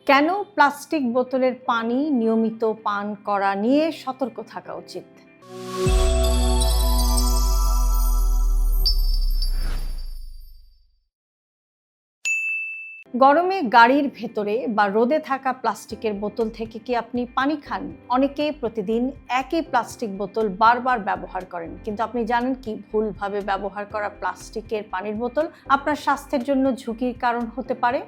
কেন প্লাস্টিক বোতলের পানি নিয়মিত পান করা নিয়ে সতর্ক থাকা উচিত? গরমে গাড়ির ভেতরে বা রোদে থাকা প্লাস্টিকের বোতল থেকে কি আপনি পানি খান? অনেকে প্রতিদিন একই প্লাস্টিক বোতল বারবার ব্যবহার করেন, কিন্তু আপনি জানেন কি ভুলভাবে ব্যবহার করা প্লাস্টিকের পানির বোতল আপনার স্বাস্থ্যের জন্য ঝুঁকির কারণ হতে পারে।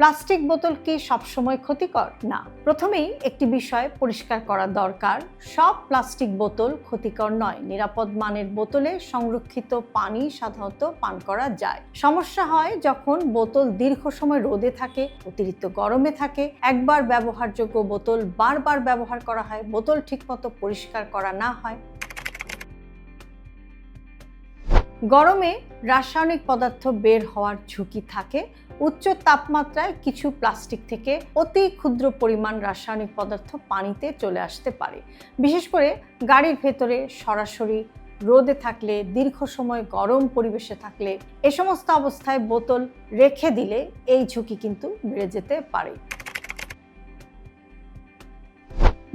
প্লাস্টিক বোতল কি সবসময় ক্ষতিকর? না। প্রথমেই একটি বিষয় পরিষ্কার করা দরকার, সব প্লাস্টিক বোতল ক্ষতিকর নয়। নিরাপদ মানের বোতলে সংরক্ষিত পানি সাধারণত পান করা যায়। সমস্যা হয় যখন বোতল দীর্ঘ সময় রোদে থাকে, অতিরিক্ত গরমে থাকে, একবার ব্যবহারযোগ্য বোতল বারবার ব্যবহার করা হয়, বোতল ঠিকমতো পরিষ্কার করা না হয়। গরমে রাসায়নিক পদার্থ বের হওয়ার ঝুঁকি থাকে। উচ্চ তাপমাত্রায় কিছু প্লাস্টিক থেকে অতি ক্ষুদ্র পরিমাণ রাসায়নিক পদার্থ পানিতে চলে আসতে পারে। বিশেষ করে গাড়ির ভেতরে সরাসরি রোদে থাকলে, দীর্ঘ সময় গরম পরিবেশে থাকলে, এ সমস্ত অবস্থায় বোতল রেখে দিলে এই ঝুঁকি কিন্তু বেড়ে যেতে পারে।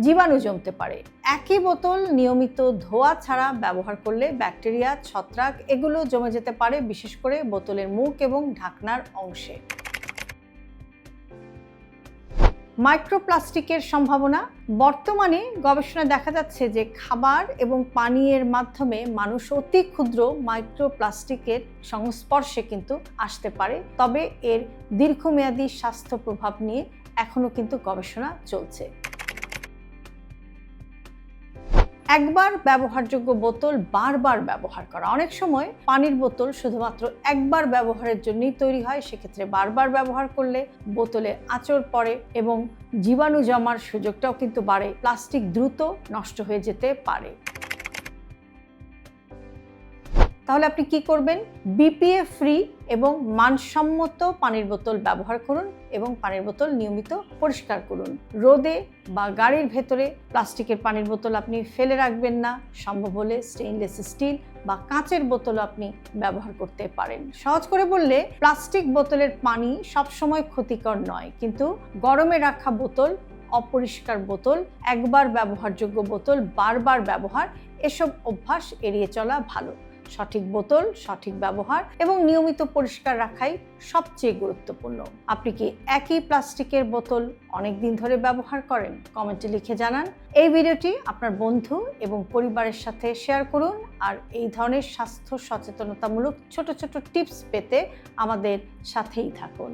জীবাণু জমতে পারে। একই বোতল নিয়মিত ধোয়া ছাড়া ব্যবহার করলে ব্যাকটেরিয়া, ছত্রাক এগুলো জমে যেতে পারে, বিশেষ করে বোতলের মুখ এবং ঢাকনার অংশে। মাইক্রোপ্লাস্টিকের সম্ভাবনা। বর্তমানে গবেষণায় দেখা যাচ্ছে যে খাবার এবং পানীয়ের মাধ্যমে মানুষ অতি ক্ষুদ্র মাইক্রোপ্লাস্টিকের সংস্পর্শে কিন্তু আসতে পারে, তবে এর দীর্ঘমেয়াদী স্বাস্থ্য প্রভাব নিয়ে এখনো কিন্তু গবেষণা চলছে। একবার ব্যবহারযোগ্য বোতল বারবার ব্যবহার করা। অনেক সময় পানির বোতল শুধুমাত্র একবার ব্যবহারের জন্যই তৈরি হয়, সেক্ষেত্রে বারবার ব্যবহার করলে বোতলে আঁচড় পড়ে এবং জীবাণু জমার সুযোগটাও কিন্তু বাড়ে। প্লাস্টিক দ্রুত নষ্ট হয়ে যেতে পারে। তাহলে আপনি কি করবেন? বিপিএ ফ্রি এবং মানসম্মত পানির বোতল ব্যবহার করুন এবং পানির বোতল নিয়মিত পরিষ্কার করুন। রোদে বা গাড়ির ভেতরে প্লাস্টিকের পানির বোতল আপনি ফেলে রাখবেন না। সম্ভব হলে স্টেইনলেস স্টিল বা কাঁচের বোতল আপনি ব্যবহার করতে পারেন। সহজ করে বললে, প্লাস্টিক বোতলের পানি সবসময় ক্ষতিকর নয়, কিন্তু গরমে রাখা বোতল, অপরিষ্কার বোতল, একবার ব্যবহারযোগ্য বোতল বারবার ব্যবহার, এসব অভ্যাস এড়িয়ে চলা ভালো। সঠিক বোতল, সঠিক ব্যবহার এবং নিয়মিত পরিষ্কার রাখাই সবচেয়ে গুরুত্বপূর্ণ। আপনি কি একই প্লাস্টিকের বোতল অনেক দিন ধরে ব্যবহার করেন? কমেন্টে লিখে জানান। এই ভিডিওটি আপনার বন্ধু এবং পরিবারের সাথে শেয়ার করুন। আর এই ধরনের স্বাস্থ্য সচেতনতামূলক ছোট ছোট টিপস পেতে আমাদের সাথেই থাকুন।